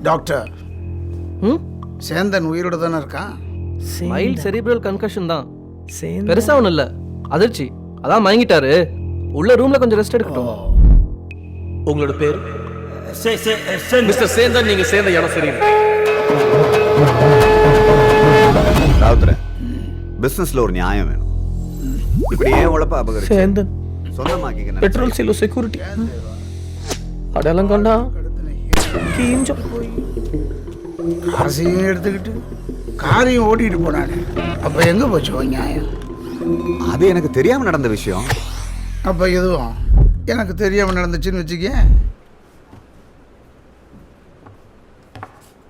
Doctor Sendhan உயிரோட தானே இருக்கான்? மைல்ட் செரிப்ரல் கன்கஷன் தான், பெருசா ஒன்றும் இல்லை, அதிர்ச்சி, அதான் மயங்கிட்டாரு. உள்ள ரூம்ல கொஞ்சம் ரெஸ்ட் எடுக்கட்டும். உங்களோட பேர்? மிஸ்டர் சேந்தன், நீங்க சேர்ந்த இடம் சரியில்லை. ராவுத்தரே, பிசினஸ்ல ஒரு நியாயம் வேணும். இப்படி ஏன் உழைப்ப அபகரிச்சு சேந்தன் சொந்தமாக்கிக்க பெட்ரோல் சீலோ செக்யூரிட்டி அடையாளம் கண்டா கீஞ்சம் காசையும் எடுத்துக்கிட்டு காரையும் ஓட்டிட்டு போனானே, அப்ப எங்க போச்சு உன் நியாயம்? அது எனக்கு தெரியாம நடந்த விஷயம். அப்ப எதுவும் எனக்கு தெரியாம நடந்துச்சுன்னு வச்சுக்க.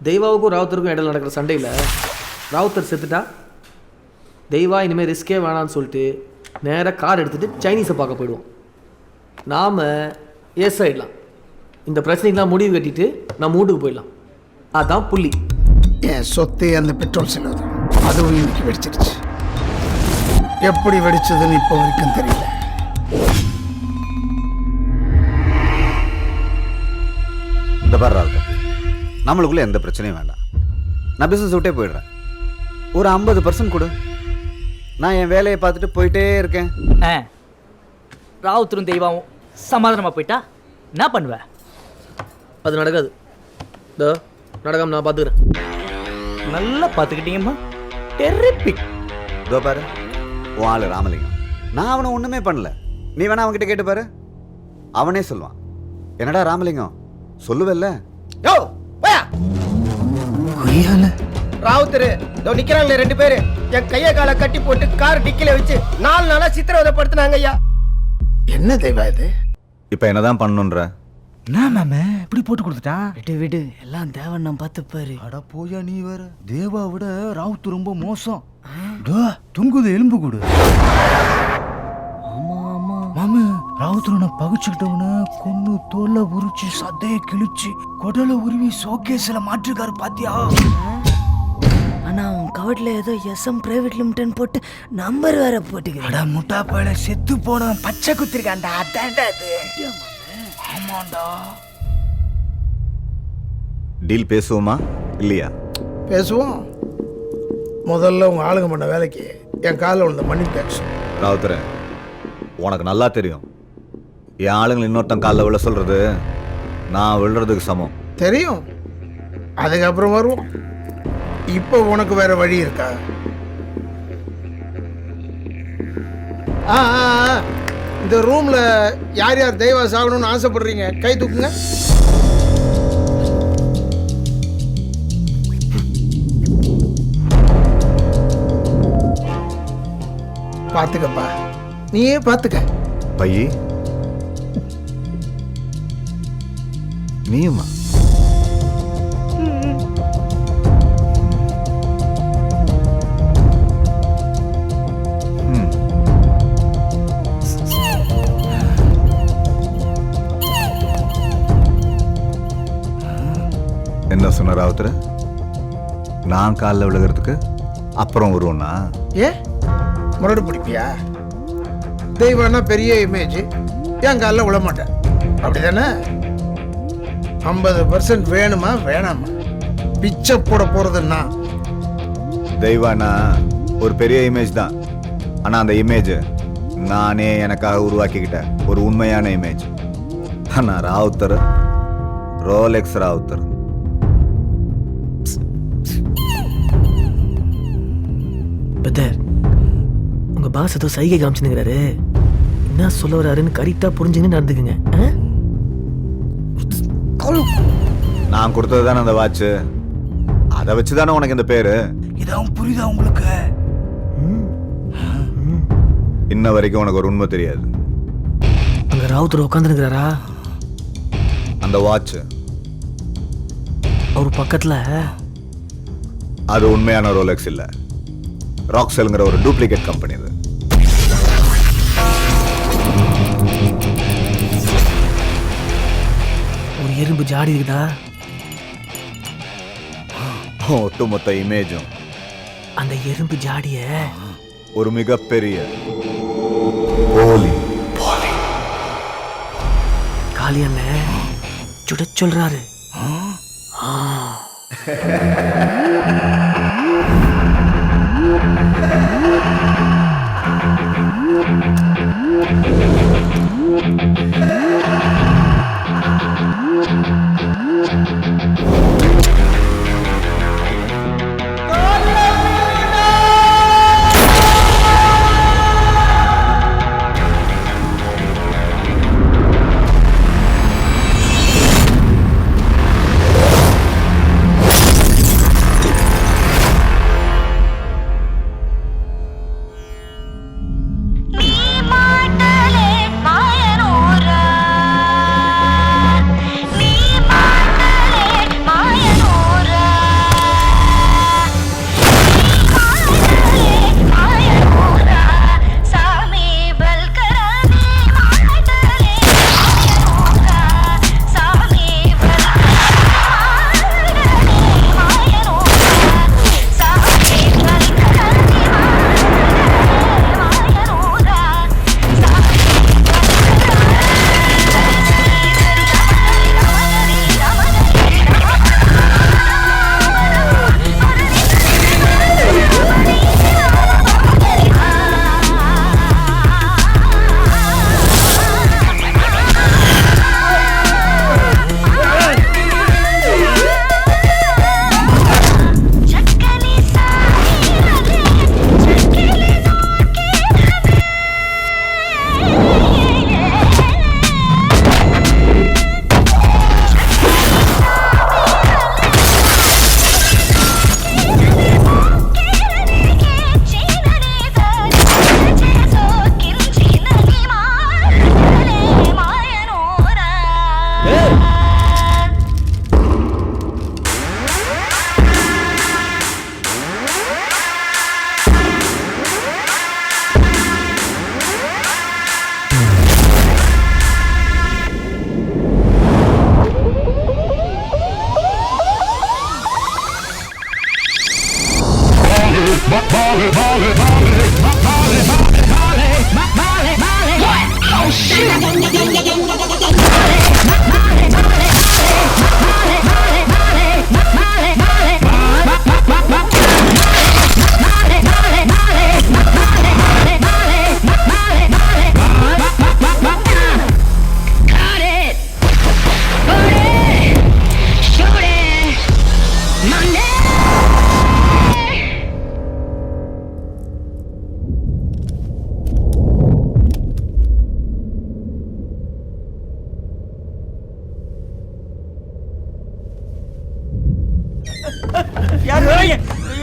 தெய்வாவுக்கும் ராவுத்தருக்கும் இடையில நடக்கிற சண்டையில் ராவுத்தர் செத்துட்டா தெய்வா இனிமேல் ரிஸ்கே வேணான்னு சொல்லிட்டு நேராக கார் எடுத்துகிட்டு சைனீஸை பார்க்க போயிடுவோம். நாம் எஸ் ஆகிடலாம். இந்த பிரச்சனைக்கெலாம் முடிவு கட்டிட்டு நம்ம வீட்டுக்கு போயிடலாம். அதான் புள்ளி. என் சொத்தே அந்த பெட்ரோல் செலவு தான். அதுவும் இன்னைக்கு வெடிச்சிருச்சு. எப்படி வெடிச்சதுன்னு இப்போ வரைக்கும் தெரியல. இந்த பாரு ராவுத்தர், நம்மளுக்குள்ள எந்த பிரச்சனையும் வேண்டாம். நான் பிசினஸ் விட்டே போயிடுறேன். ஒரு 50% கொடு, நான் என் வேலையை பார்த்துட்டு போயிட்டே இருக்கேன். ராவுத்தரும் தெய்வாவும் சமாதானமா போயிட்டா என்ன பண்ணுவேன்? அது நடக்காது. இதோ நடக்காம நான் பார்த்துக்கிறேன். நல்லா பார்த்துக்கிட்டீங்கம்மா, டெரிபிக். இதோ பாரு, உன் ஆளு ராமலிங்கம். நான் அவனை ஒண்ணுமே பண்ணல. நீ வேணா அவன்கிட்ட கேட்டு பாரு, அவனே சொல்லுவான். என்னடா ராமலிங்கம், சொல்லுவல்ல? யோ போயா கொய்யால ராவுத்தரு இதோ நிக்கிறாங்களே 2 பேரு, என் கைய காலை கட்டி போட்டு கார் டிக்கில வச்சு 4 நாளா சித்திரவதைப்படுத்தினாங்க ஐயா. என்ன தெய்வா இது? இப்ப என்னதான் பண்ணணுன்ற? என்ன மேமே இப்படி போட்டு கொடுத்துட்டான்? விடு விடு, எல்லாம் தேவன் நான் பார்த்துப்பாரு. அட போயா நீ வேற. தேவா விட ராவுத்து ரொம்ப மோசம். துங்குது எலும்பு கூடு. ஆமா ஆமா மாமு, ராவுத்துரனை பகிச்சுக்கிட்டவன கொன்னு தோலை உரிச்சு சதையை கிழிச்சு கொடலை உருவி ஷோகேஸ்ல மாற்றிருக்காரு பாத்தியா? ஆனா அவன் கவட்ல ஏதோ எஸ்எம் பிரைவேட் லிமிடெட் போட்டு நம்பர் வேற போட்டுக்கிறேன். அட முட்டா பையில செத்து போனவன் பச்சை குத்திருக்கான்டா. அதான்டா அது. ஆமாண்டா. டீல் பேசுவோமா இல்லையா? பேசுவோம். முதல்ல உங்க ஆளுங்க பண்ண வேலைக்கு என் காலில் விழுந்த மன்னிப்பு கேட்சு. ராவுத்தரே, உனக்கு நல்லா தெரியும், என் ஆளுங்களை இன்னொருத்தன் காலில் விழ சொல்றது நான் விழுறதுக்கு சமம். தெரியும். அதுக்கப்புறம் வருவோம். இப்போ உனக்கு வேற வழி இருக்கா? இந்த ரூம்ல யார் யார் தெய்வா சாகணும்னு ஆசைப்படுறீங்க கை தூக்குங்க. பாத்துக்கப்பா, நீயே பாத்துக்க. பையி, நீயுமா? என்ன சொன்ன ராவுத்தர்? நான் காலில் விழுகிறதுக்கு அப்புறம் வருவோம்னா ஏ முரடு பிடிப்பியா? தெய்வம்னா பெரிய இமேஜ், என் காலில் விழ மாட்டேன் அப்படிதானே? 50% வேணுமா வேணாமா? பிச்சை போட போறதுன்னா தெய்வானா ஒரு பெரிய இமேஜ் தான். ஆனா அந்த இமேஜ் நானே எனக்காக உருவாக்கிக்கிட்ட ஒரு உண்மையான இமேஜ். ஆனா ராவுத்தர் ரோலெக்ஸ் ராவுத்தர். பதர், உங்க பாஸ் ஏதோ சைகை காமிச்சுங்கிறாரு. என்ன சொல்ல வர்றாருன்னு கரெக்டா புரிஞ்சுன்னு நடந்துக்குங்க. நான் கொடுத்தது தானே அந்த வாட்ச், அதை வச்சுதானே உனக்கு இந்த பேரு. இதான் புரியுதா உங்களுக்கு? இன்ன வரைக்கும் உனக்கு ஒரு உண்மை தெரியாது. அங்க ராவுத்தர் உட்காந்துருக்கிறாரா? அந்த வாட்ச் அவர் பக்கத்துல அது உண்மையான ரோலெக்ஸ் இல்ல, ராக்ஸெல்ங்கிற ஒரு டூப்ளிகேட் கம்பெனி. அது ஒரு எறும்பு ஜாடி இருக்குதா? ஒட்டுமொத்த இமேஜும் அந்த எறும்பு ஜாடிய ஒரு மிகப்பெரிய போலி காளியண்ண சுட சொல்றாரு.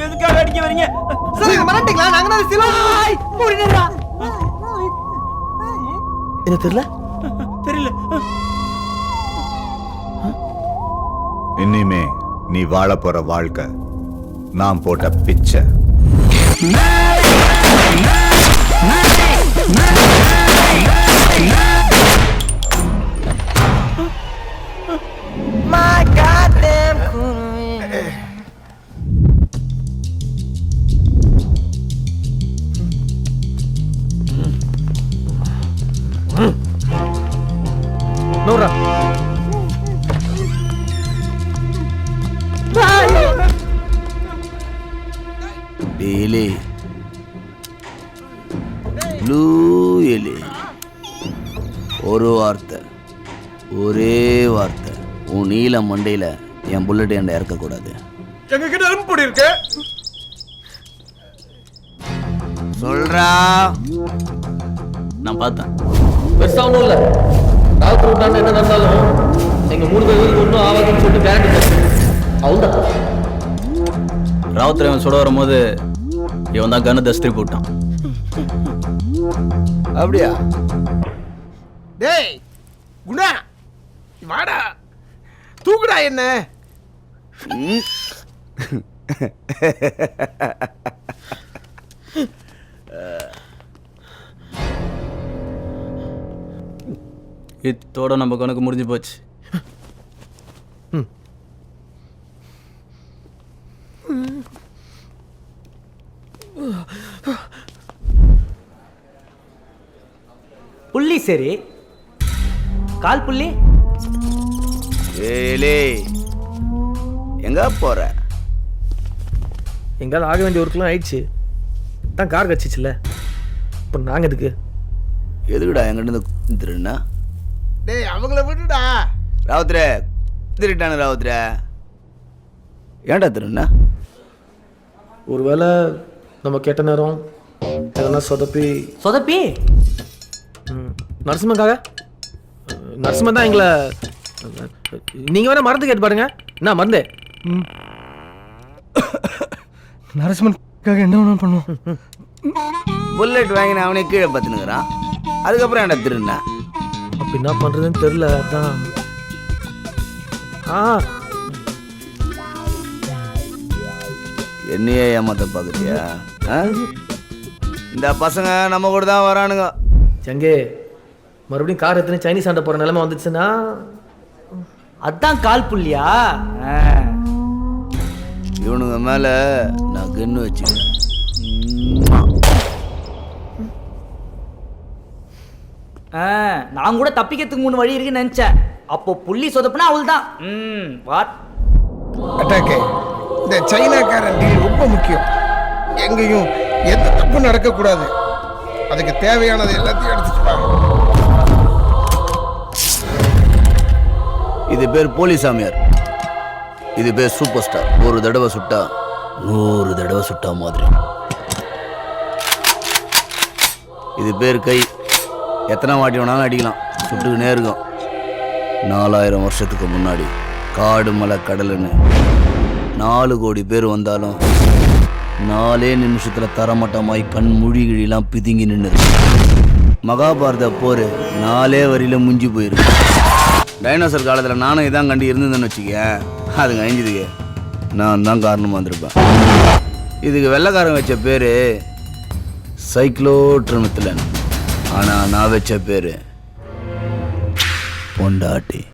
எதுக்காக அடிக்க வரீங்க? மிரட்டிங்களா? நாங்க தான் சிலோ. என்ன தெரியல? தெரியல. இனிமே நீ வாழ போற வாழ்க்கை நான் போட்ட பிச்சை. நூறா எலி ப்ளூ எலி ஒரு வார்த்தை, ஒரே வார்த்தை, உன் நீல மண்டையில் என் புல்லட் என்கிட்ட இறக்கக்கூடாது. எங்க கிட்ட அரும்பு பொடி இருக்கு. சொல்றா. நான் பார்த்தேன். பெருசா ஒன்றும் இல்லை. ராவுத்தர் விட்டாண்டு என்ன நடந்தாலும் எங்கள் 3 பேருக்கு ஒன்றும் ஆகாதுன்னு சொல்லிட்டு கேரண்டி அவ்வளோதான். ராவுத்தர் இவன் சுட வரும்போது இவன் தான் கண்ணு தஸ்திரி போட்டான். அப்படியா? டேய் குணா, வாடா, தூக்குடா என்ன. இத்தோட நம்ம கணக்கு முடிஞ்சு போச்சு. புள்ளி சரி, கால் புள்ளி. ஏலே எங்கே போகிற? எங்கேயாவது ஆக வேண்டிய ஒர்க்கெலாம் ஆயிடுச்சு, தான் கார் கிடச்சிச்சுல்ல, இப்போ நாங்கள் எதுக்கு? எதுக்குடா எங்கிட்ட திருண்ணா? டேய் அவங்கள விட்டுடா. ராவுத்ரே திருட்டானு ராவுத்ரே, ஏன்டா திருண்ணா? ஒருவேளை நம்ம கேட்ட நேரம் எதனா சொதப்பி சொதப்பி நரசிம்மக்காக நரசிம்மன் தான் எங்களை. நீங்கள் வேணால் மருந்து கேட்டு பாருங்க. என்ன மருந்து? நரசிம்மனுக்காக என்ன வேணாலும் பண்ணுவோம். புல்லட் வாங்கின அவனே கீழே பார்த்துனுக்குறான், அதுக்கப்புறம் ஏன்டா திருண்ணா? அப்போ என்ன பண்ணுறதுன்னு தெரில. அதான் என்னையே ஏமாத்த பார்க்குறியா? இந்த பசங்க நம்ம கூட தான் வரானுங்க. எங்கே மறுபடியும் கார் எத்தனை சைனீஸ் ஆண்ட போகிற நிலைமை வந்துச்சுன்னா அதான் கால் புள்ளியா? இவனுங்க மேலே நான் கன்று வச்சுக்கிறேன். நான் கூட தப்பிக்கிறதுக்கு 3 வழி இருக்குன்னு நினைச்சேன். அப்போ புள்ளி சொதப்புனா அவள் தான். வாட் அட்டாக்கே, இந்த சைனாக்காரன் டீல் ரொம்ப முக்கியம். எங்கேயும் எந்த தப்பும் நடக்கக்கூடாது. அதுக்கு தேவையானது எல்லாத்தையும் எடுத்துட்டு வாங்க. இது பேர் போலீசாமியார், இது பேர் சூப்பர் ஸ்டார். ஒரு தடவை சுட்டா 100 தடவை சுட்டா மாதிரி. இது பேர் கை, எத்தனை வாட்டி வேணாலும் அடிக்கலாம், சுட்டுக்கினே இருக்கும். 4000 வருஷத்துக்கு முன்னாடி காடு மலை கடலுன்னு 4 கோடி பேர் வந்தாலும் 4 நிமிஷத்தில் தரமட்டமாய் கண் மொழிகிழிலாம் பிதுங்கி நின்று. மகாபாரத போர் 4 வரியில் முஞ்சி போயிருக்கு. டைனோசர் காலத்தில் நானும் இதான் கண்டு இருந்ததுன்னு வச்சுக்க, அது கழிஞ்சதுக்கு நான் தான் காரணமாக வந்திருப்பேன். இதுக்கு வெள்ளைக்காரன் வச்ச பேர் சைக்ளோட்ரமித்திலன், ஆனால் நான் வச்ச பேர் பொண்டாட்டி.